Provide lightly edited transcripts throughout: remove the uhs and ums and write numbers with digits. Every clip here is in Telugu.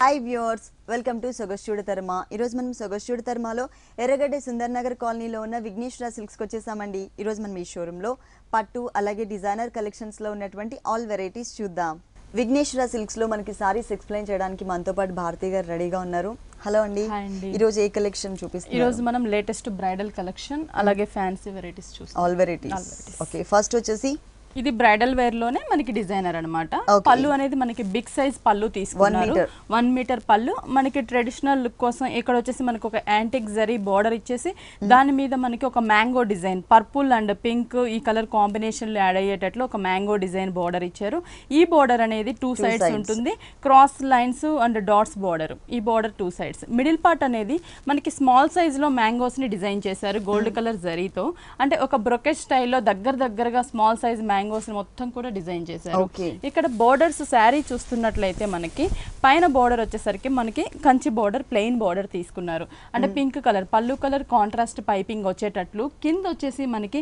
హాయ్ వ్యూవర్స్, వెల్కమ్ టు సొగస్చూడ తర్మ. ఈరోజు మనం సొగస్చూడ తర్మలో ఎర్రగడ్డ సుందర్ నగర్ కాలనీలో ఉన్న విఘ్నేశ్వర సిల్క్స్కి వచ్చేసామండి. ఈరోజు మనం ఈ షోరూంలో పట్టు అలాగే డిజైనర్ కలెక్షన్స్లో ఉన్నటువంటి ఆల్ వెరైటీస్ చూద్దాం. విఘ్నేశ్వర సిల్క్స్లో మనకి సారీస్ ఎక్స్ప్లెయిన్ చేయడానికి మనతో పాటు భారతి గారు రెడీగా ఉన్నారు. హలో అండి. ఈరోజు ఏ కలెక్షన్ చూపిస్తాం? ఈరోజు మనం లేటెస్ట్ బ్రైడల్ కలెక్షన్ అలాగే ఫ్యాన్సీ వెరైటీస్ చూస్తాం. All varieties. ఓకే, ఫస్ట్ వచ్చేసి ఇది బ్రైడల్ వేర్ లోనే మనకి డిజైనర్ అన్నమాట. పళ్ళు అనేది మనకి బిగ్ సైజ్ పళ్ళు తీసుకున్నారు. 1 మీటర్ పళ్ళు మనకి ట్రెడిషనల్ లుక్ కోసం. ఇక్కడ వచ్చేసి మనకి ఒక యాంటిక్ జరీ బోర్డర్ ఇచ్చేసి దాని మీద మనకి ఒక mango design purple and pink ఈ కలర్ కాంబినేషన్ లో యాడ్ అయ్యేటట్లు ఒక మ్యాంగో డిజైన్ బోర్డర్ ఇచ్చారు. ఈ బోర్డర్ అనేది 2 సైడ్స్ ఉంటుంది. Cross lines and dots border. ఈ బోర్డర్ 2 సైడ్స్. మిడిల్ పార్ట్ అనేది మనకి స్మాల్ సైజ్ లో మ్యాంగోస్ ని డిజైన్ చేశారు గోల్డ్ కలర్ జరీతో. అంటే ఒక బ్రొకెట్ స్టైల్లో దగ్గరగా స్మాల్ సైజ్ మ్యాంగోస్ మొత్తం కూడా డిజైన్ చేశారు. ఇక్కడ బోర్డర్స్ శారీ చూస్తున్నట్లయితే మనకి పైన బోర్డర్ వచ్చేసరికి మనకి కంచి బోర్డర్ ప్లెయిన్ బోర్డర్ తీసుకున్నారు. అంటే పింక్ కలర్ పళ్ళు కలర్ కాంట్రాస్ట్ పైపింగ్ వచ్చేటట్లు. కింద వచ్చేసి మనకి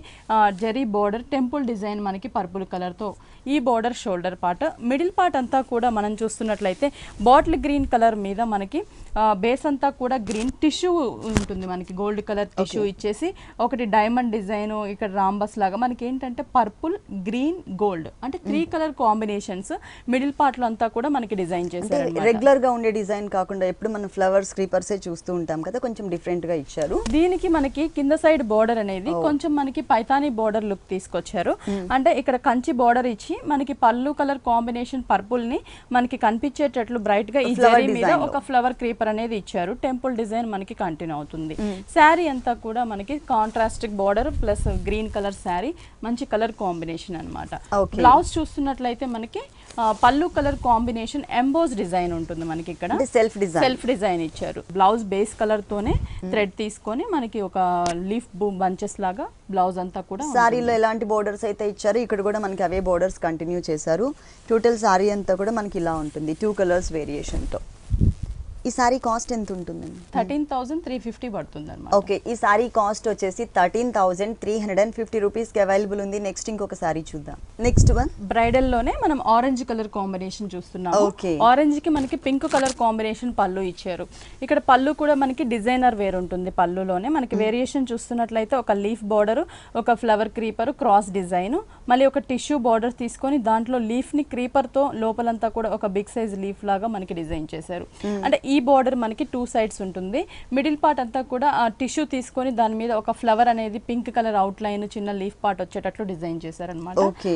జరీ బోర్డర్ టెంపుల్ డిజైన్ మనకి పర్పుల్ కలర్ తో. ఈ border shoulder part. Middle part అంతా కూడా మనం చూస్తున్నట్లయితే బాటిల్ గ్రీన్ కలర్ మీద మనకి బేస్ అంతా కూడా గ్రీన్ టిష్యూ ఉంటుంది. మనకి గోల్డ్ కలర్ టిష్యూ ఇచ్చేసి ఒకటి డైమండ్ డిజైన్ ఇక్కడ రాంబస్ లాగా మనకి ఏంటంటే పర్పుల్ గ్రీన్ గోల్డ్ అంటే 3 కలర్ కాంబినేషన్స్ మిడిల్ పార్ట్ లో అంతా కూడా మనకి డిజైన్ చేశారు. రెగ్యులర్ గా ఉండే డిజైన్ కాకుండా ఎప్పుడు మనం ఫ్లవర్స్ క్రీపర్స్ చూస్తూ ఉంటాం కదా, కొంచెం డిఫరెంట్ గా ఇచ్చారు. దీనికి మనకి కింద సైడ్ బోర్డర్ అనేది కొంచెం మనకి పైతానీ బోర్డర్ లుక్ తీసుకొచ్చారు. అంటే ఇక్కడ కంచి బోర్డర్ ఇచ్చి మనకి పళ్ళు కలర్ కాంబినేషన్ పర్పుల్ ని మనకి కనిపించేటట్లు బ్రైట్ గా ఈ జరీ మీద ఒక ఫ్లవర్ క్రీపర్ అనేది ఇచ్చారు. టెంపుల్ డిజైన్ మనకి కంటిన్యూ అవుతుంది. శారీ అంతా కూడా మనకి contrast border plus green colour sari మంచి కలర్ కాంబినేషన్ అన్నమాట. బ్లౌజ్ చూస్తున్నట్లయితే మనకి పళ్ళు కలర్ కాంబినేషన్ ఎంబోస్ డిజైన్ ఉంటుంది. మనకి ఇక్కడ సెల్ఫ్ డిజైన్ ఇచ్చారు. బ్లౌజ్ బేస్ కలర్ తోనే థ్రెడ్ తీసుకొని మనకి ఒక లీఫ్ బంచెస్ లాగా బ్లౌజ్ అంతా కూడా. సారీలో ఎలాంటి బోర్డర్స్ అయితే ఇచ్చారు ఇక్కడ కూడా మనకి అవే బోర్డర్స్ కంటిన్యూ చేశారు. టోటల్ సారీ అంతా కూడా మనకి ఇలా ఉంటుంది 2 కలర్స్ వేరియేషన్ తో. ఈ సారీ కాస్ట్ ఎంత ఉంటుందండి? 13,350 పడుతుంది అన్నమాట. ఓకే, ఈ సారీ కాస్ట్ వచ్చేసి 13,350 రూపీస్ కి అవైలబుల్ ఉంది. నెక్స్ట్ ఇంకొక సారీ చూద్దాం. నెక్స్ట్ వన్ బ్రైడల్ లోనే మనం ఆరెంజ్ కలర్ కాంబినేషన్ చూస్తున్నాం. ఆరెంజ్ కి మనకి పింక్ కలర్ కాంబినేషన్ పళ్ళు ఇచ్చారు. ఇక్కడ పళ్ళు కూడా మనకి డిజైనర్ వేర్ ఉంటుంది. పళ్ళులోనే మనకి వేరియేషన్ చూస్తున్నట్లయితే ఒక లీఫ్ బోర్డర్, ఒక ఫ్లవర్ క్రీపర్, క్రాస్ డిజైన్, మళ్ళీ ఒక టిష్యూ బోర్డర్ తీసుకొని దాంట్లో లీఫ్ ని క్రీపర్ తో లోపలంతా కూడా ఒక బిగ్ సైజ్ లీఫ్ లాగా మనకి డిజైన్ చేశారు. అంటే ఈ బోర్డర్ మనకి 2 సైడ్స్ ఉంటుంది. మిడిల్ పార్ట్ అంతా కూడా టిష్యూ తీసుకొని దాని మీద ఒక ఫ్లవర్ అనేది పింక్ కలర్ అవుట్ లైన్ చిన్న లీఫ్ పార్ట్ వచ్చేటట్లు డిజైన్ చేశారనమాట.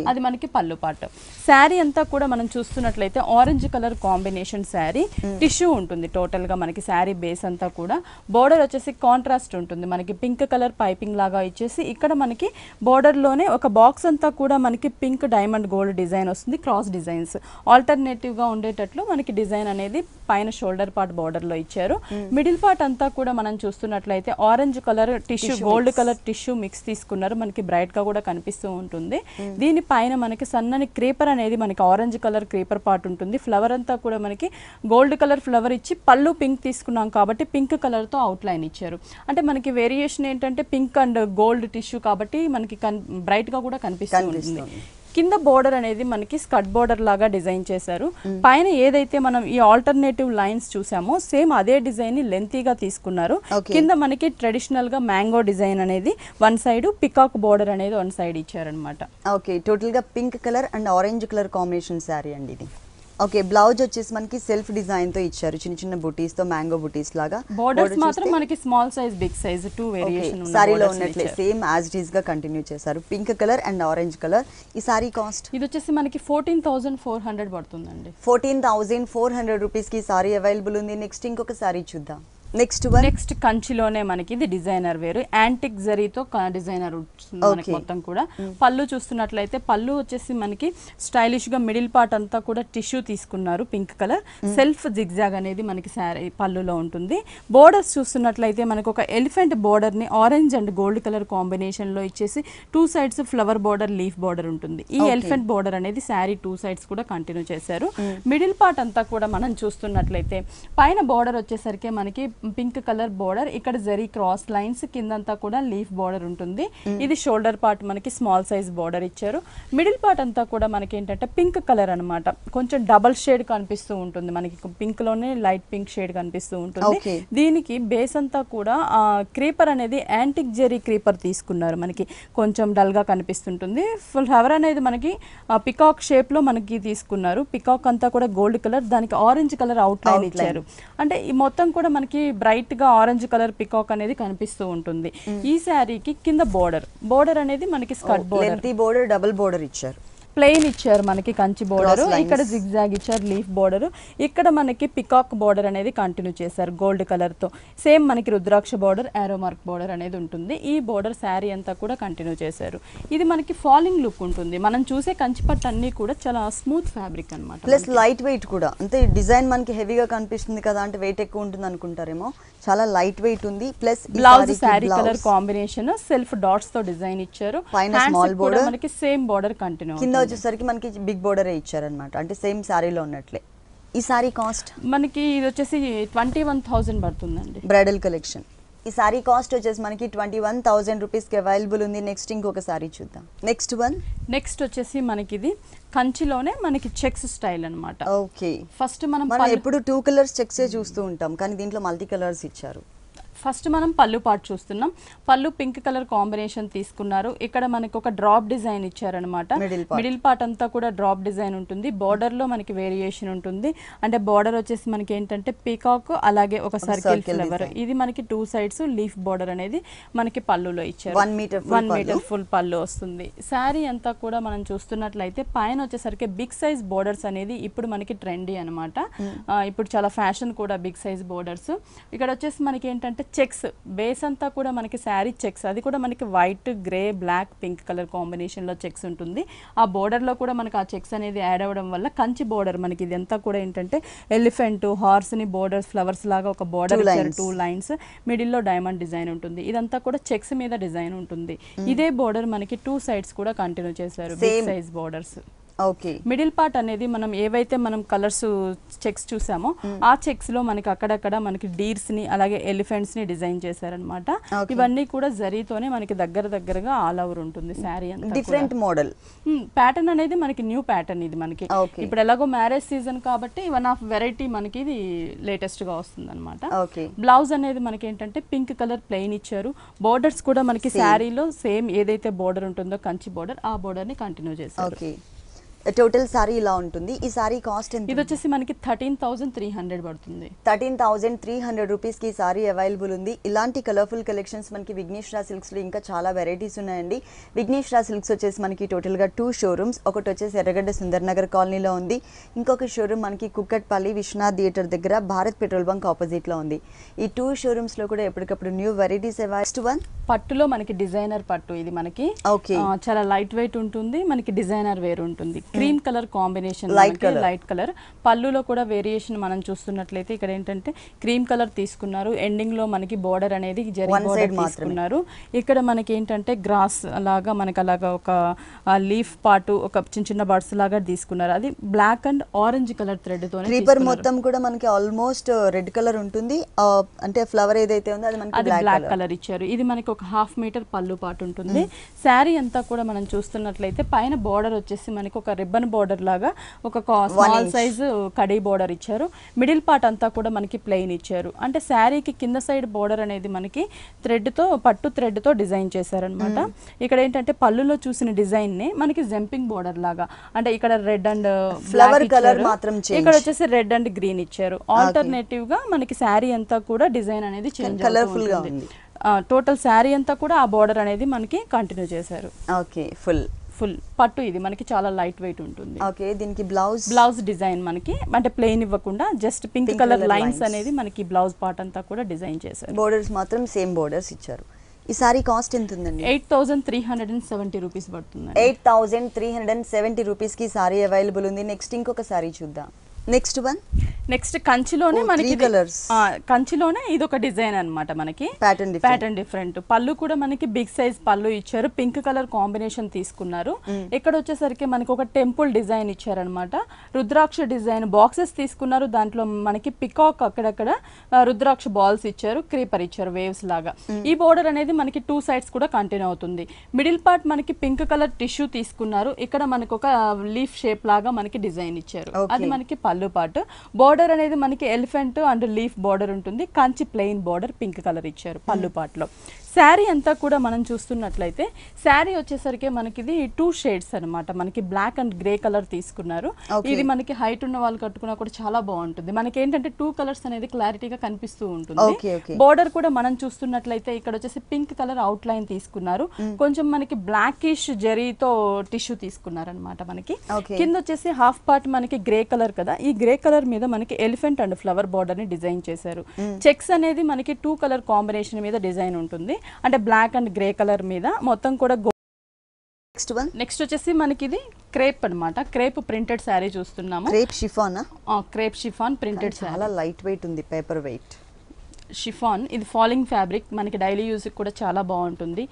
అది మనకి పళ్ళు పార్ట్. శారీ అంతా కూడా మనం చూస్తున్నట్లయితే orange colour combination sari tissue ఉంటుంది. టోటల్ గా మనకి శారీ బేస్ అంతా కూడా బోర్డర్ వచ్చేసి కాంట్రాస్ట్ ఉంటుంది. మనకి పింక్ కలర్ పైపింగ్ లాగా ఇచ్చేసి ఇక్కడ మనకి బోర్డర్ లోనే ఒక బాక్స్ అంతా కూడా మనకి పింక్ డైమండ్ గోల్డ్ డిజైన్ వస్తుంది. క్రాస్ డిజైన్స్ ఆల్టర్నేటివ్ గా ఉండేటట్లు మనకి డిజైన్ అనేది పైన షోల్డర్ పార్ట్ బోర్డర్ లో ఇచ్చారు. మిడిల్ పార్ట్ అంతా కూడా మనం చూస్తున్నట్లయితే orange colour tissue gold colour tissue mix తీసుకున్నారు. మనకి బ్రైట్ గా కూడా కనిపిస్తూ ఉంటుంది. దీని పైన మనకి సన్నని క్రీపర్ అనేది మనకి ఆరెంజ్ కలర్ క్రీపర్ పార్ట్ ఉంటుంది. ఫ్లవర్ అంతా కూడా మనకి గోల్డ్ కలర్ ఫ్లవర్ ఇచ్చి పళ్ళు పింక్ తీసుకున్నాం కాబట్టి పింక్ కలర్ తో అవుట్ లైన్ ఇచ్చారు. అంటే మనకి వేరియేషన్ ఏంటంటే పింక్ అండ్ గోల్డ్ టిష్యూ కాబట్టి మనకి బ్రైట్ గా కూడా కనిపిస్తూ ఉంటుంది. కింద బోర్డర్ అనేది మనకి స్కర్ట్ బోర్డర్ లాగా డిజైన్ చేశారు. పైన ఏదైతే మనం ఈ ఆల్టర్నేటివ్ లైన్స్ చూసామో సేమ్ అదే డిజైన్ ని లెంతీగా తీసుకున్నారు. కింద మనకి ట్రెడిషనల్ గా మ్యాంగో డిజైన్ అనేది 1 సైడ్, పికాక్ బోర్డర్ అనేది 1 సైడ్ ఇచ్చారనమాట. ఓకే, టోటల్ గా pink colour and orange colour combination sari అండి ఇది. ఓకే, బ్లౌజ్ వచ్చేసి మనకి సెల్ఫ్ డిజైన్ తో ఇచ్చారు. చిన్న బుటీస్ తో మ్యాంగో బుటీస్ లాగా. బోర్డర్స్ మాత్రం మనకి small size big size 2 variation ఉంది. సారీలో ఉన్నట్లే సేమ్ యాజ్ ఇట్ ఈస్ గా కంటిన్యూ చేశారు. Pink colour and orange colour. ఈ సారీ కాస్ట్ ఇది వచ్చేసి మనకి 14,400 పడుతుందండి. 14,400 రూపీస్ కి సారీ అవైలబుల్ ఉంది. నెక్స్ట్ ఇంకొక సారీ చూద్దాం. నెక్స్ట్ కంచిలోనే మనకి ఇది డిజైనర్ వేరు యాంటిక్ జరీతో డిజైనర్ మనకి మొత్తం కూడా. పళ్ళు చూస్తున్నట్లయితే పళ్ళు వచ్చేసి మనకి స్టైలిష్ గా మిడిల్ పార్ట్ అంతా కూడా టిష్యూ తీసుకున్నారు పింక్ కలర్. సెల్ఫ్ జిగ్జాగ్ అనేది మనకి శారీ పళ్ళులో ఉంటుంది. బోర్డర్స్ చూస్తున్నట్లయితే మనకి ఒక ఎలిఫెంట్ బోర్డర్ ని orange and gold colour combination లో ఇచ్చేసి 2 sides flower border leaf border ఉంటుంది. ఈ ఎలిఫెంట్ బోర్డర్ అనేది శారీ 2 సైడ్స్ కూడా కంటిన్యూ చేశారు. మిడిల్ పార్ట్ అంతా కూడా మనం చూస్తున్నట్లయితే పైన బోర్డర్ వచ్చేసరికి మనకి పింక్ కలర్ బోర్డర్, ఇక్కడ జరీ క్రాస్ లైన్స్, కిందంతా కూడా లీఫ్ బోర్డర్ ఉంటుంది. ఇది షోల్డర్ పార్ట్ మనకి స్మాల్ సైజ్ బోర్డర్ ఇచ్చారు. మిడిల్ పార్ట్ అంతా కూడా మనకి ఏంటంటే పింక్ కలర్ అనమాట, కొంచెం డబల్ షేడ్ కనిపిస్తూ ఉంటుంది మనకి, పింక్ లోనే లైట్ పింక్ షేడ్ కనిపిస్తూ ఉంటుంది. దీనికి బేస్ అంతా కూడా క్రీపర్ అనేది యాంటిక్ జెరీ క్రీపర్ తీసుకున్నారు, మనకి కొంచెం డల్ గా కనిపిస్తుంటుంది. ఫుల్ ఫ్లవర్ అనేది మనకి పికాక్ షేప్ లో మనకి తీసుకున్నారు. పికాక్ అంతా కూడా గోల్డ్ కలర్, దానికి ఆరెంజ్ కలర్ అవుట్ లైన్ ఇచ్చారు. అంటే ఈ మొత్తం కూడా మనకి బ్రైట్ గా ఆరెంజ్ కలర్ పికాక్ అనేది కనిపిస్తూ ఉంటుంది. ఈ శారీకి కింద బోర్డర్ అనేది మనకి స్కర్ట్ బోర్డర్ డబుల్ బోర్డర్ ఇచ్చారు, ప్లెయిన్ ఇచ్చారు మనకి కంచి బోర్డర్, ఇక్కడ జిగ్జాగ్ ఇచ్చారు లీఫ్ బోర్డర్, ఇక్కడ మనకి పికాక్ బోర్డర్ అనేది కంటిన్యూ చేశారు గోల్డ్ కలర్ తో. సేమ్ మనకి రుద్రాక్ష బోర్డర్, ఆరో మార్క్ బోర్డర్ అనేది ఉంటుంది. ఈ బోర్డర్ శారీ అంతా కూడా కంటిన్యూ చేశారు. ఇది మనకి ఫాలింగ్ లుక్ ఉంటుంది. మనం చూసే కంచి పట్టు అన్ని కూడా చాలా స్మూత్ ఫ్యాబ్రిక్ అన్నమాట, ప్లస్ లైట్ వెయిట్ కూడా. అంటే డిజైన్ మనకి హెవీగా కనిపిస్తుంది కదా అంటే వెయిట్ ఎక్కువ ఉంటుంది అనుకుంటారేమో, చాలా లైట్ వెయిట్ ఉంది. Plus blouse sari colour combination self dots తో డిజైన్ ఇచ్చారు. పైన స్మాల్ బోర్డర్, మనకి సేమ్ బోర్డర్ కంటిన్యూ, కింద వచ్చేసరికి మనకి బిగ్ బోర్డరే ఇచ్చారనమాట, అంటే సేమ్ శారీలో ఉన్నట్లే. ఈ శారీ కాస్ట్ మనకి ఇది వచ్చేసి 21,000 పడుతుందండి, బ్రైడల్ కలెక్షన్. ఈ శారీ కాస్ట్ వచ్చేసి మనకి 21,000 రూపీస్కి అవైలబుల్ ఉంది. నెక్స్ట్ ఇంకొక శారీ చూద్దాం. నెక్స్ట్ వచ్చేసి మనకి ఇది కంచిలోనే మనకి చెక్స్ స్టైల్ అన్నమాట. ఓకే, ఫస్ట్ మనం ఎప్పుడు 2 కలర్స్ చెక్సే చూస్తూ ఉంటాం, కానీ దీంట్లో మల్టీ కలర్స్ ఇచ్చారు. ఫస్ట్ మనం పళ్ళు పార్ట్ చూస్తున్నాం. పళ్ళు పింక్ కలర్ కాంబినేషన్ తీసుకున్నారు. ఇక్కడ మనకి ఒక డ్రాప్ డిజైన్ ఇచ్చారనమాట. మిడిల్ పార్ట్ అంతా కూడా డ్రాప్ డిజైన్ ఉంటుంది. బార్డర్ లో మనకి వేరియేషన్ ఉంటుంది. అంటే బార్డర్ వచ్చేసి మనకి ఏంటంటే పీకాక్, అలాగే ఒక సర్కిల్ ఫ్లవర్. ఇది మనకి 2 సైడ్స్ లీఫ్ బార్డర్ అనేది మనకి పళ్ళులో ఇచ్చారు. 1 మీటర్ ఫుల్ పళ్ళు వస్తుంది. శారీ అంతా కూడా మనం చూస్తున్నట్లయితే పైన వచ్చేసరికి బిగ్ సైజ్ బోర్డర్స్ అనేది ఇప్పుడు మనకి ట్రెండీ అనమాట. ఇప్పుడు చాలా ఫ్యాషన్ కూడా బిగ్ సైజ్ బోర్డర్స్. ఇక్కడ వచ్చేసి మనకి ఏంటంటే చెక్స్ బేస్ అంతా కూడా మనకి శారీ చెక్స్, అది కూడా మనకి white, grey, black, pink colour combination లో చెక్స్ ఉంటుంది. ఆ బోర్డర్ లో కూడా మనకి ఆ చెక్స్ అనేది యాడ్ అవ్వడం వల్ల కంచి బోర్డర్ మనకి ఇదంతా కూడా ఏంటంటే ఎలిఫెంట్, హార్స్ ని బోర్డర్స్, ఫ్లవర్స్ లాగా ఒక బోర్డర్ ఇచ్చారు. 2 లైన్స్, మిడిల్ లో డైమండ్ డిజైన్ ఉంటుంది. ఇదంతా కూడా చెక్స్ మీద డిజైన్ ఉంటుంది. ఇదే బోర్డర్ మనకి 2 సైడ్స్ కూడా కంటిన్యూ చేశారు, big size borders. Okay, middle part అనేది మనం ఏవైతే మనం కలర్స్ చెక్స్ చూసామో ఆ చెక్స్ లో మనకి అక్కడక్కడ మనకి డీర్స్ ని అలాగే ఎలిఫెంట్స్ ని డిజైన్ చేశారనమాట. ఇవన్నీ కూడా జరీతోనే మనకి దగ్గరగా ఆల్ ఓవర్ ఉంటుంది శారీ అంతా. డిఫరెంట్ మోడల్ ప్యాటర్న్ అనేది మనకి న్యూ ప్యాటర్న్. ఇది మనకి ఇప్పుడు ఎలాగో మ్యారేజ్ సీజన్ కాబట్టి 1 ఆఫ్ వెరైటీ మనకి ఇది లేటెస్ట్ గా వస్తుంది అనమాట. బ్లౌజ్ అనేది మనకి ఏంటంటే పింక్ కలర్ ప్లెయిన్ ఇచ్చారు. బోర్డర్స్ కూడా మనకి శారీలో సేమ్ ఏదైతే బోర్డర్ ఉంటుందో కంచి బోర్డర్, ఆ బోర్డర్ ని కంటిన్యూ చేశారు. టోటల్ సారీ ఇలా ఉంటుంది. ఈ సారీ కాస్ట్ ఎంత? ఇది వచ్చేసి మనకి 13,300 పడుతుంది. 13,300 రూపీస్ కి సారీ అవైలబుల్ ఉంది. ఇలాంటి కలర్ఫుల్ కలెక్షన్స్ మనకి విఘ్నేశ్వర సిల్క్స్ లో ఇంకా చాలా వెరైటీస్ ఉన్నాయండి. విఘ్నేశ్వర సిల్క్స్ వచ్చేసి మనకి టోటల్ గా 2 షోరూమ్స్. ఒకటి వచ్చేసి ఎర్రగడ్డ సుందర్ నగర్ కాలనీలో ఉంది. ఇంకొక షోరూమ్ మనకి కుక్కట్పల్లి విశ్వనాథ్ థియేటర్ దగ్గర భారత్ పెట్రోల్ బంక్ ఆపోజిట్ లో ఉంది. ఈ 2 షోరూమ్స్ లో కూడా ఎప్పటికప్పుడు న్యూ వెరైటీస్ అవైలబుల్. పట్టులో మనకి డిజైనర్ పట్టు, ఇది మనకి చాలా లైట్ వెయిట్ ఉంటుంది. మనకి డిజైనర్ వేర్ ఉంటుంది. Cream colour combination, light colour. పళ్ళులో కూడా వేరియేషన్ మనం చూస్తున్నట్లయితే ఇక్కడ ఏంటంటే క్రీమ్ కలర్ తీసుకున్నారు. ఎండింగ్ లో మనకి బోర్డర్ అనేది జరీ బోర్డర్ తీసుకున్నారు. ఇక్కడ మనకి ఏంటంటే గ్రాస్ లాగా మనకి అలాగా ఒక లీఫ్ పార్ట్, ఒక చిన్న బర్డ్స్ లాగా తీసుకున్నారు. అది black and orange colour thread తో. క్రీపర్ మొత్తం కూడా మనకి ఆల్మోస్ట్ రెడ్ కలర్ ఉంటుంది. అంటే ఫ్లవర్ ఏదైతే ఉందో అది మనకి బ్లాక్ కలర్ ఇచ్చారు. ఇది మనకి ఒక 1/2 మీటర్ పళ్ళు పాటు ఉంటుంది. శారీ అంతా కూడా మనం చూస్తున్నట్లయితే పైన బోర్డర్ వచ్చేసి మనకి ఒక రిబ్బన్ బోర్డర్ లాగా ఒక స్మాల్ సైజ్ కడీ బోర్డర్ ఇచ్చారు. మిడిల్ పార్ట్ అంతా కూడా మనకి ప్లెయిన్ ఇచ్చారు. అంటే శారీకి కింద సైడ్ బోర్డర్ అనేది మనకి థ్రెడ్ తో, పట్టు థ్రెడ్ తో డిజైన్ చేశారనమాట. ఇక్కడ ఏంటంటే పళ్ళులో చూసిన డిజైన్ ని మనకి జంపింగ్ బోర్డర్ లాగా, అంటే ఇక్కడ రెడ్ అండ్ ఫ్లవర్ కలర్ మాత్రం, ఇక్కడ వచ్చేసి రెడ్ అండ్ గ్రీన్ ఇచ్చారు. ఆల్టర్నేటివ్ గా మనకి శారీ అంతా కూడా డిజైన్ అనేది చేంజ్ కలర్ఫుల్ గా ఉంది. టోటల్ శారీ అంతా కూడా ఆ బోర్డర్ అనేది మనకి కంటిన్యూ చేశారు. ఓకే, ఫుల్ పట్టు ఇది మనకి చాలా లైట్ వెయిట్ ఉంటుంది. ఓకే, దీనికి బ్లౌజ్ డిజైన్ మనకి అంటే ప్లెయిన్ ఇవ్వకుండా జస్ట్ పింక్ కలర్ లైన్స్ అనేది మనకి బ్లౌజ్ పార్ట్ అంతా కూడా డిజైన్ చేశారు. బోర్డర్స్ మాత్రం సేమ్ బోర్డర్స్ ఇచ్చారు. ఈ సారీ కాస్ట్ ఎంత ఉందండి? 8,370 రూపీస్ పడుతుంది. 8,370 రూపీస్ కి సారీ అవైలబుల్ ఉంది. నెక్స్ట్ ఇంకొక సారీ చూద్దాం. నెక్స్ట్ వన్ నెక్స్ట్ కంచిలోనే మనకి కలర్స్, కంచిలోనే ఇది ఒక డిజైన్ అన్నమాట. మనకి ప్యాటర్న్ డిఫరెంట్. పళ్ళు కూడా మనకి బిగ్ సైజ్ పళ్ళు ఇచ్చారు, పింక్ కలర్ కాంబినేషన్ తీసుకున్నారు. ఇక్కడ వచ్చేసరికి మనకి ఒక టెంపుల్ డిజైన్ ఇచ్చారనమాట, రుద్రాక్ష డిజైన్ బాక్సెస్ తీసుకున్నారు. దాంట్లో మనకి పికాక్ అక్కడక్కడ రుద్రాక్ష బాల్స్ ఇచ్చారు, క్రీపర్ ఇచ్చారు వేవ్స్ లాగా. ఈ బోర్డర్ అనేది మనకి 2 సైడ్స్ కూడా కంటిన్యూ అవుతుంది. మిడిల్ పార్ట్ మనకి పింక్ కలర్ టిష్యూ తీసుకున్నారు. ఇక్కడ మనకి ఒక లీఫ్ షేప్ లాగా మనకి డిజైన్ ఇచ్చారు, అది మనకి పళ్ళు పార్ట్. బోర్డర్ అనేది మనకి ఎలిఫెంట్ అండ్ లీఫ్ బోర్డర్ ఉంటుంది. Kanchi plain border pink colour ఇచ్చారు పళ్ళు పార్ట్ లో. శారీ అంతా కూడా మనం చూస్తున్నట్లయితే శారీ వచ్చేసరికి మనకి ఇది 2 షేడ్స్ అనమాట. మనకి బ్లాక్ అండ్ గ్రే కలర్ తీసుకున్నారు. ఇది మనకి హైట్ ఉన్న వాళ్ళు కట్టుకున్నా కూడా చాలా బాగుంటుంది. మనకి ఏంటంటే 2 కలర్స్ అనేది క్లారిటీగా కనిపిస్తూ ఉంటుంది. బోర్డర్ కూడా మనం చూస్తున్నట్లయితే ఇక్కడ వచ్చేసి పింక్ కలర్ అవుట్ లైన్ తీసుకున్నారు. కొంచెం మనకి బ్లాకిష్ జరీతో టిష్యూ తీసుకున్నారు అనమాట. మనకి కింద వచ్చేసి హాఫ్ పార్ట్ మనకి గ్రే కలర్ కదా, ఈ గ్రే కలర్ మీద మనకి ఎలిఫెంట్ అండ్ ఫ్లవర్ బోర్డర్ ని డిజైన్ చేశారు. చెక్స్ అనేది మనకి 2 కలర్ కాంబినేషన్ మీద డిజైన్ ఉంటుంది, అంటే బ్లాక్ అండ్ గ్రే కలర్ మీద మొత్తం కూడా. నెక్స్ట్ వచ్చేసి మనకి ఇది క్రేప్ అన్నమాట. క్రేప్ ప్రింటెడ్ శారీ చూస్తున్నాము. క్రేప్ షిఫాన్ ప్రింటెడ్ శారీ, చాలా లైట్ వెయిట్ ఉంది, పేపర్ వెయిట్ షిఫాన్. ఇది ఫాలింగ్ ఫ్యాబ్రిక్, మనకి డైలీ యూజ్ కూడా చాలా బాగుంటుంది.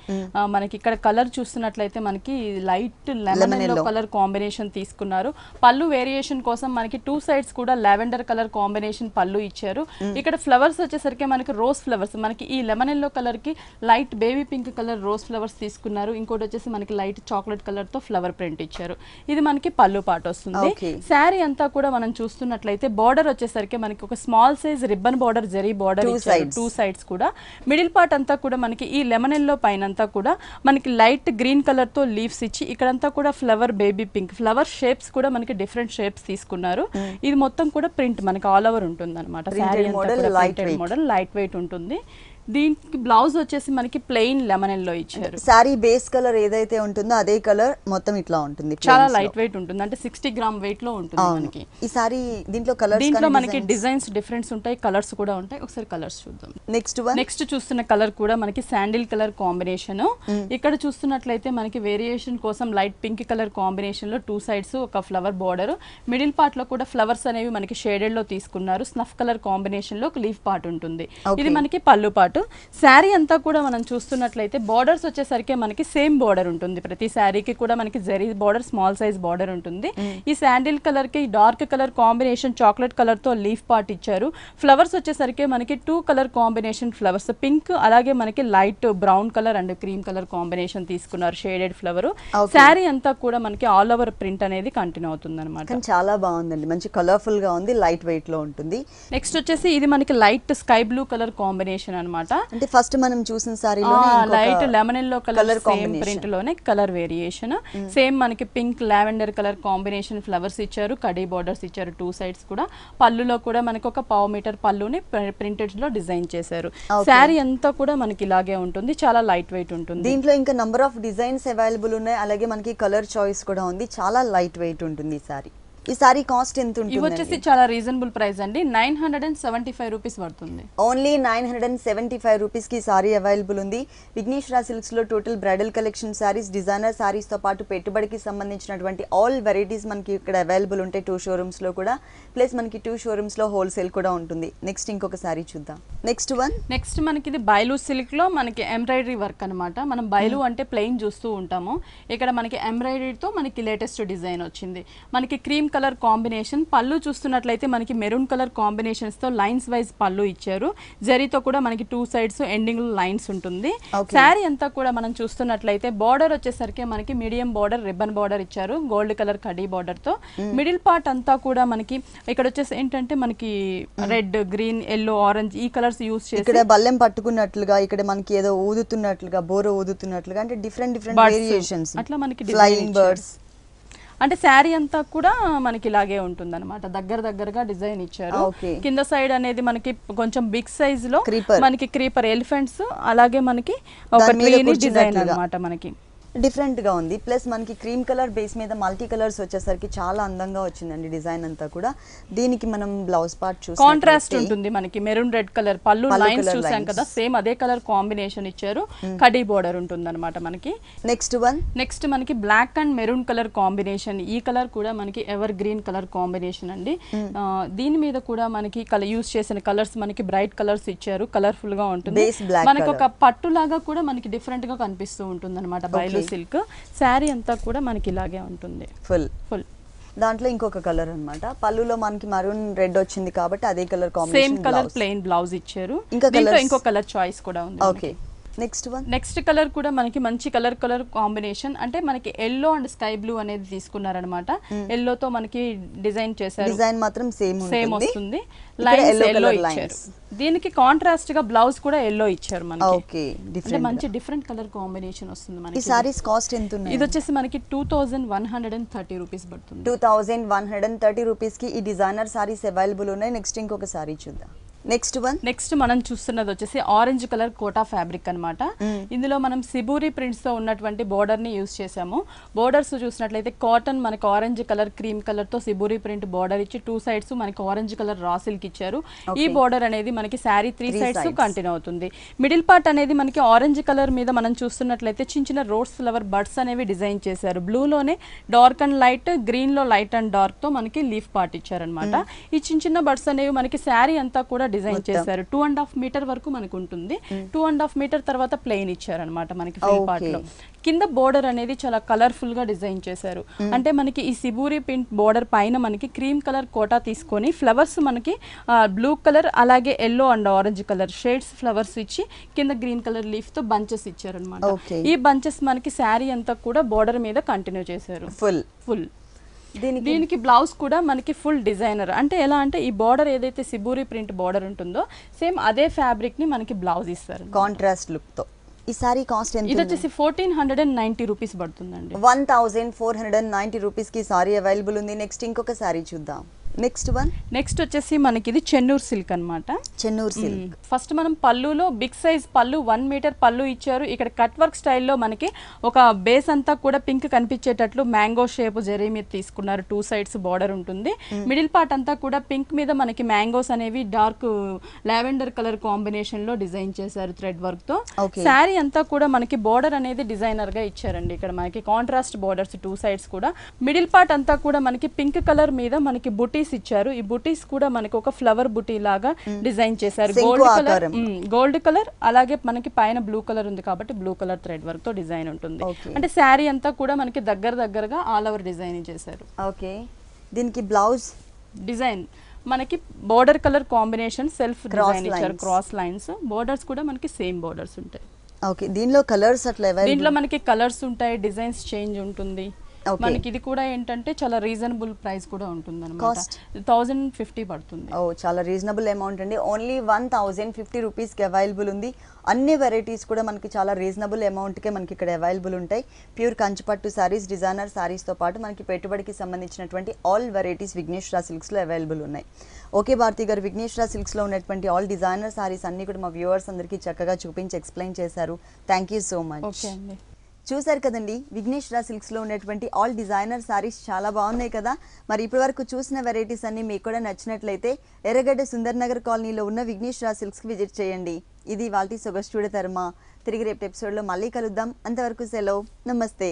మనకి ఇక్కడ కలర్ చూస్తున్నట్లయితే మనకి light lemon yellow colour combination తీసుకున్నారు. పళ్ళు వేరియేషన్ కోసం మనకి 2 సైడ్స్ కూడా లావెండర్ కలర్ కాంబినేషన్ పళ్ళు ఇచ్చారు. ఇక్కడ ఫ్లవర్స్ వచ్చేసరికి మనకి రోజ్ ఫ్లవర్స్, మనకి ఈ లెమన్ ఎల్లో కలర్ కి light baby pink colour rose flowers తీసుకున్నారు. ఇంకోటి వచ్చేసి మనకి లైట్ చాక్లెట్ కలర్ తో ఫ్లవర్ ప్రింట్ ఇచ్చారు. ఇది మనకి పళ్ళు పార్ట్ వస్తుంది. శారీ అంతా కూడా మనం చూస్తున్నట్లయితే బోర్డర్ వచ్చేసరికి మనకి ఒక small size ribbon border, zari border, 2 sides కూడా. మిడిల్ పార్ట్ అంతా కూడా మనకి ఈ లెమన్ ఎల్లో పైన అంతా కూడా మనకి లైట్ గ్రీన్ కలర్ తో లీవ్స్ ఇచ్చి ఇక్కడంతా కూడా flower baby pink flower shapes కూడా మనకి డిఫరెంట్ షేప్స్ తీసుకున్నారు. ఇది మొత్తం కూడా ప్రింట్ మనకి ఆల్ ఓవర్ ఉంటుంది అనమాట. మోడల్ లైట్ వెయిట్ ఉంటుంది. దీనికి బ్లౌజ్ వచ్చేసి మనకి ప్లెయిన్ లెమన్ ఎల్లో ఇచ్చారు. సారీ బేస్ కలర్ ఏదైతే ఉంటుందో అదే కలర్ మొత్తం ఇట్లా ఉంటుంది, చాలా లైట్ వెయిట్ ఉంటుంది, అంటే 60 గ్రామ్ వెయిట్ లో ఉంటుంది మనకి ఈ సారీ. దీంట్లో కలర్స్, దీంట్లో మనకి డిజైన్స్ డిఫరెంట్స్ ఉంటాయి, కలర్స్ కూడా ఉంటాయి. ఒకసారి కలర్స్ చూద్దాం. నెక్స్ట్ చూస్తున్న కలర్ కూడా మనకి శాండిల్ కలర్ కాంబినేషన్. ఇక్కడ చూస్తున్నట్లయితే మనకి వేరియేషన్ కోసం లైట్ పింక్ కలర్ కాంబినేషన్ లో 2 సైడ్స్ ఒక ఫ్లవర్ బోర్డర్. మిడిల్ పార్ట్ లో కూడా ఫ్లవర్స్ అనేవి మనకి షేడెడ్ లో తీసుకున్నారు. స్నఫ్ కలర్ కాంబినేషన్ లో లీఫ్ పార్ట్ ఉంటుంది. ఇది మనకి పళ్ళు పార్ట్. శారీ అంతా కూడా మనం చూస్తున్నట్లయితే బోర్డర్స్ వచ్చేసరికి మనకి సేమ్ బోర్డర్ ఉంటుంది. ప్రతి శారీకి కూడా మనకి zari border, small size border ఉంటుంది. ఈ శాండిల్ కలర్ కి dark colour combination chocolate colour తో లీఫ్ పార్ట్ ఇచ్చారు. ఫ్లవర్స్ వచ్చేసరికి మనకి 2 కలర్ కాంబినేషన్ ఫ్లవర్స్, పింక్ అలాగే మనకి light brown colour and cream colour combination తీసుకున్నారు, షేడెడ్ ఫ్లవర్. శారీ అంతా కూడా మనకి ఆల్ ఓవర్ ప్రింట్ అనేది కంటిన్యూ అవుతుంది అనమాట. చాలా బాగుందండి, మంచి కలర్ఫుల్ గా ఉంది, లైట్ వెయిట్ లో ఉంటుంది. నెక్స్ట్ వచ్చేసి ఇది మనకి light sky blue colour combination అనమాట. అంటే ఫస్ట్ మనం చూసిన సారీలోనే light lemon yellow colour same print లోనే కలర్ వేరియేషన్. సేమ్ మనకి pink lavender colour combination flowers ఇచ్చారు, కడీ బోర్డర్స్ ఇచ్చారు 2 సైడ్స్ కూడా. పళ్ళులో కూడా మనకి ఒక పావు మీటర్ పళ్ళుని ప్రింటెడ్ లో డిజైన్ చేశారు. శారీ అంతా కూడా మనకి ఇలాగే ఉంటుంది, చాలా లైట్ వెయిట్ ఉంటుంది. దీంట్లో ఇంకా నంబర్ ఆఫ్ డిజైన్స్ అవైలబుల్ ఉన్నాయి, అలాగే మనకి కలర్ చాయిస్ కూడా ఉంది. చాలా లైట్ వెయిట్ ఉంటుంది ఈ సారీ. ఈ సారీ కాస్ట్ ఎంత ఉంటుంది? ఇవి వచ్చేసి చాలా రీజనబుల్ ప్రైస్ అండి, 975 రూపీస్ పడుతుంది. ఓన్లీ 975 రూపీస్ కి సారీ అవైలబుల్ ఉంది. విఘ్నేశ్వర సిల్క్స్ లో total bridal collection saris, designer saris తో పాటు పెట్టుబడికి సంబంధించినటువంటి ఆల్ వెరైటీస్ మనకి ఇక్కడ అవైలబుల్ ఉంటాయి 2 షోరూమ్స్ లో కూడా. ప్లస్ మనకి 2 షోరూమ్స్ లో హోల్సేల్ కూడా ఉంటుంది. నెక్స్ట్ ఇంకొక సారీ చూద్దాం. నెక్స్ట్ మనకి ఇది బైలు సిల్క్ లో మనకి ఎంబ్రాయిడరీ వర్క్ అనమాట. మనం బైలు అంటే ప్లెయిన్ చూస్తూ ఉంటాము, ఇక్కడ మనకి ఎంబ్రాయిడరీతో మనకి లేటెస్ట్ డిజైన్ వచ్చింది. మనకి క్రీమ్ కలర్ కాంబినేషన్. పళ్ళు చూస్తున్నట్లయితే మనకి మెరూన్ కలర్ కాంబినేషన్స్ తో లైన్స్ వైజ్ పళ్ళు ఇచ్చారు. జరీతో కూడా మనకి 2 సైడ్స్ ఎండింగ్ లైన్స్ ఉంటుంది. శారీ అంతా కూడా మనం చూస్తున్నట్లయితే బోర్డర్ వచ్చేసరికి మనకి మీడియం బోర్డర్, రిబ్బన్ బోర్డర్ ఇచ్చారు గోల్డ్ కలర్ కడీ బోర్డర్ తో. మిడిల్ పార్ట్ అంతా కూడా మనకి ఇక్కడ వచ్చేసి ఏంటంటే మనకి రెడ్, గ్రీన్, ఎల్లో, ఆరెంజ్ ఈ కలర్స్ యూస్ చేసి ఇక్కడ బల్లెం పట్టుకున్నట్లుగా, ఇక్కడ మనకి ఏదో ఊదుతున్నట్లుగా, బోర ఊదుతున్నట్లుగా, అంటే డిఫరెంట్ వేరియేషన్స్, అట్లా మనకి ఫ్లైయింగ్ బర్డ్స్. అంటే శారీ అంతా కూడా మనకి ఇలాగే ఉంటుంది అనమాట, దగ్గరగా డిజైన్ ఇచ్చారు. కింద సైడ్ అనేది మనకి కొంచెం బిగ్ సైజ్ లో మనకి క్రీపర్, ఎలిఫెంట్స్, అలాగే మనకి ఒక ట్రీ డిజైన్ అనమాట. మనకి డిఫరెంట్ గా ఉంది. ప్లస్ మనకి క్రీమ్ కలర్ బేస్ మీద మల్టీ కలర్స్ వచ్చేసరికి చాలా అందంగా వచ్చిందండి డిజైన్ అంతా కూడా. దీనికి మనం బ్లౌజ్ పార్ట్ చూస్తే కాంట్రాస్ట్ ఉంటుంది మనకి, మెరూన్ రెడ్ కలర్ పళ్ళు లైన్స్ చూసాం కదా, సేమ్ అదే కలర్ కాంబినేషన్ ఇచ్చారు. కడీ బోర్డర్ ఉంటుంది అనమాట మనకి. నెక్స్ట్ మనకి black and maroon colour combination. ఈ కలర్ కూడా మనకి ఎవర్ గ్రీన్ కలర్ కాంబినేషన్ అండి. దీని మీద కూడా మనకి యూస్ చేసిన కలర్స్ మనకి బ్రైట్ కలర్స్ ఇచ్చారు, కలర్ఫుల్ గా ఉంటుంది. మనకి ఒక పట్టు లాగా కూడా మనకి డిఫరెంట్ గా కనిపిస్తూ ఉంటుంది అనమాట. బయలు సిల్క్ శారీ అంతా కూడా మనకి ఇలాగే ఉంటుంది. ఫుల్ దాంట్లో ఇంకొక కలర్ అన్నమాట. పళ్ళులో మనకి మరూన్ రెడ్ వచ్చింది కాబట్టి అదే colour combination, same colour plain blouse ఇచ్చారు. ఇంకో కలర్ చాయిస్ కూడా ఉంది. ఓకే, నెక్స్ట్ కలర్ కూడా మనకి మంచి కలర్ కాంబినేషన్. అంటే మనకి ఎల్లో అండ్ స్కై బ్లూ అనేది తీసుకున్నారనమాట. ఎల్లో తో మనకి డిజైన్ చేశారు. డిజైన్ మాత్రం సేమ్ వస్తుంది. లైన్స్ ఎల్లో ఇచ్చారు. దీనికి కాంట్రాస్ట్ గా బ్లౌజ్ కూడా ఎల్లో ఇచ్చారు మనకి. ఓకే, మంచి డిఫరెంట్ కలర్ కాంబినేషన్ వస్తుంది మనకి. ఈ సారీస్ కాస్ట్ ఎంత ఉంది? ఇది వచ్చేసి మనకి 2130 రూపీస్ పడుతుంది. 2130 రూపీస్ కి ఈ డిజైనర్ సారీస్ అవైలబుల్ ఉన్నాయి. నెక్స్ట్ ఇంకొక సారీ చూద్దాం. నెక్స్ట్ మనం చూస్తున్నది వచ్చేసి ఆరెంజ్ కలర్ కోటా ఫ్యాబ్రిక్ అన్నమాట. ఇందులో మనం సిబూరి ప్రింట్స్ తో ఉన్నటువంటి బోర్డర్ ని యూస్ చేసాము. బోర్డర్స్ చూసినట్లయితే కాటన్ మనకి ఆరెంజ్ కలర్ క్రీమ్ కలర్ తో సిబూరి ప్రింట్ బోర్డర్ ఇచ్చి 2 సైడ్స్ మనకి ఆరెంజ్ కలర్ రా సిల్క్ ఇచ్చారు. ఈ బోర్డర్ అనేది మనకి శారీ 3 సైడ్స్ కంటిన్యూ అవుతుంది. మిడిల్ పార్ట్ అనేది మనకి ఆరెంజ్ కలర్ మీద మనం చూస్తున్నట్లయితే చిన్న చిన్న రోజ్ ఫ్లవర్ బర్డ్స్ అనేవి డిజైన్ చేశారు. బ్లూ లోనే డార్క్ అండ్ లైట్, గ్రీన్ లో లైట్ అండ్ డార్క్ తో మనకి లీఫ్ పార్ట్ ఇచ్చారనమాట. ఈ చిన్న చిన్న బర్డ్స్ అనేవి మనకి శారీ అంతా కూడా డిజైన్ చేశారు. 2.5 మీటర్ వరకు మనకు ఉంటుంది. 2.5 మీటర్ తర్వాత ప్లెయిన్ ఇచ్చారనమాట మనకి ఫ్రంట్ పార్ట్ లో. కింద బోర్డర్ అనేది చాలా కలర్ఫుల్ గా డిజైన్ చేశారు. అంటే మనకి ఈ సిబూరి ప్రింట్ బోర్డర్ పైన మనకి క్రీమ్ కలర్ కోటా తీసుకొని ఫ్లవర్స్ మనకి బ్లూ కలర్ అలాగే yellow and orange colour shades flowers ఇచ్చి కింద గ్రీన్ కలర్ లీఫ్ తో బంచెస్ ఇచ్చారనమాట. ఈ బంచెస్ మనకి శారీ అంతా కూడా బోర్డర్ మీద కంటిన్యూ చేశారు. ఫుల్ దీనికి బ్లౌజ్ కూడా మనకి ఫుల్ డిజైనర్. అంటే ఎలా అంటే ఈ బార్డర్ ఏదైతే సిబూరి ప్రింట్ బార్డర్ ఉంటుందో సేమ్ అదే ఫ్యాబ్రిక్ ని మనకి బ్లౌజ్ ఇస్తారు కాంట్రాస్ట్ లుక్ తో. ఈ సారీ కాస్ట్ ఎంత? ఇది వచ్చేసి 1490 రూపీస్ పడుతుందండి. 1490 రూపీస్ కి సారీ అవైలబుల్ ఉంది. నెక్స్ట్ ఇంకొక సారీ చూద్దాం. నెక్స్ట్ వచ్చేసి మనకి ఇది చెన్నూరు సిల్క్ అన్నమాట. చెన్నూరు సిల్క్. ఫస్ట్ మనం పళ్ళులో బిగ్ సైజ్ పళ్ళు 1 మీటర్ పళ్ళు ఇచ్చారు. ఇక్కడ కట్ వర్క్ స్టైల్లో మనకి ఒక బేస్ అంతా కూడా పింక్ కనిపించేటట్లు మ్యాంగో షేప్ జరీ మీద తీసుకున్నారు. 2 సైడ్స్ బార్డర్ ఉంటుంది. మిడిల్ పార్ట్ అంతా కూడా పింక్ మీద మనకి మ్యాంగోస్ అనేవి డార్క్ లావెండర్ కలర్ కాంబినేషన్ లో డిజైన్ చేశారు థ్రెడ్ వర్క్ తో. శారీ అంతా కూడా మనకి బార్డర్ అనేది డిజైనర్ గా ఇచ్చారండి. ఇక్కడ మనకి కాంట్రాస్ట్ బార్డర్స్ 2 సైడ్స్ కూడా. మిడిల్ పార్ట్ అంతా కూడా మనకి పింక్ కలర్ మీద మనకి బుటీస్ ఇచ్చారు. ఈ బుటీస్ కూడా మనకి ఒక ఫ్లవర్ బుటీ లాగా డిజైన్ చేశారు. గోల్డ్ కలర్ అలాగే మనకి పైన బ్లూ కలర్ ఉంది కాబట్టి బ్లూ కలర్ థ్రెడ్ వర్క్ తో డిజైన్ ఉంటుంది. అంటే శారీ అంతా కూడా మనకి దగ్గరగా ఆల్ ఓవర్ డిజైనింగ్ చేశారు. ఓకే, దీనికి బ్లౌజ్ డిజైన్ మనకి border colour combination self design ఇచ్చారు. క్రాస్ లైన్స్ బోర్డర్స్ కూడా మనకి సేమ్ బోర్డర్స్ ఉంటాయి. ఓకే, దీనిలో కలర్స్ అట్లా దీంట్లో మనకి కలర్స్ ఉంటాయి, డిజైన్స్ చేంజ్ ఉంటుంది. మనకి ఇది కూడా ఏంటంటే చాలా రీజనబుల్ ప్రైస్ కూడా ఉంటుంది అన్నమాట. 1050 పడుతుంది. ఓ, చాలా రీజనబుల్ అమౌంట్ అండి. ఓన్లీ 1050 రూపీస్ కి అవైలబుల్ ఉంది. అన్ని వెరైటీస్ కూడా మనకి చాలా రీజనబుల్ అమౌంట్ కే మనకి ఇక్కడ అవైలబుల్ ఉంటాయి. ప్యూర్ కంచిపట్టు సారీస్, డిజైనర్ సారీస్ తో పాటు మనకి పెట్టుబడికి సంబంధించినటువంటి ఆల్ వెరైటీస్ విఘ్నేశ్వర సిల్క్స్ లో అవైలబుల్ ఉన్నాయి. ఓకే భారతి గారు, విఘ్నేశ్వర సిల్క్స్ లో ఉన్నటువంటి ఆల్ డిజైనర్ సారీస్ అన్ని కూడా మా వ్యూవర్స్ అందరికీ చక్కగా చూపించి ఎక్స్ప్లెయిన్ చేశారు. Thank you so much. Okay అండి. చూసారు కదండి, విఘ్నేశ్వర సిల్క్స్ లో ఉన్నటువంటి ఆల్ డిజైనర్ సారీస్ చాలా బాగున్నాయి కదా. మరి ఇప్పటి వరకు చూసిన వెరైటీస్ అన్ని మీకు కూడా నచ్చినట్లయితే ఎర్రగడ్డ సుందర్ నగర్ కాలనీలో ఉన్న విఘ్నేశ్వర సిల్క్స్ కి విజిట్ చేయండి. ఇది వాల్టీ సొగస్చూడ తర్మ. తిరిగి రేపు ఎపిసోడ్ లో మళ్ళీ కలుద్దాం. అంతవరకు సెలవు, నమస్తే.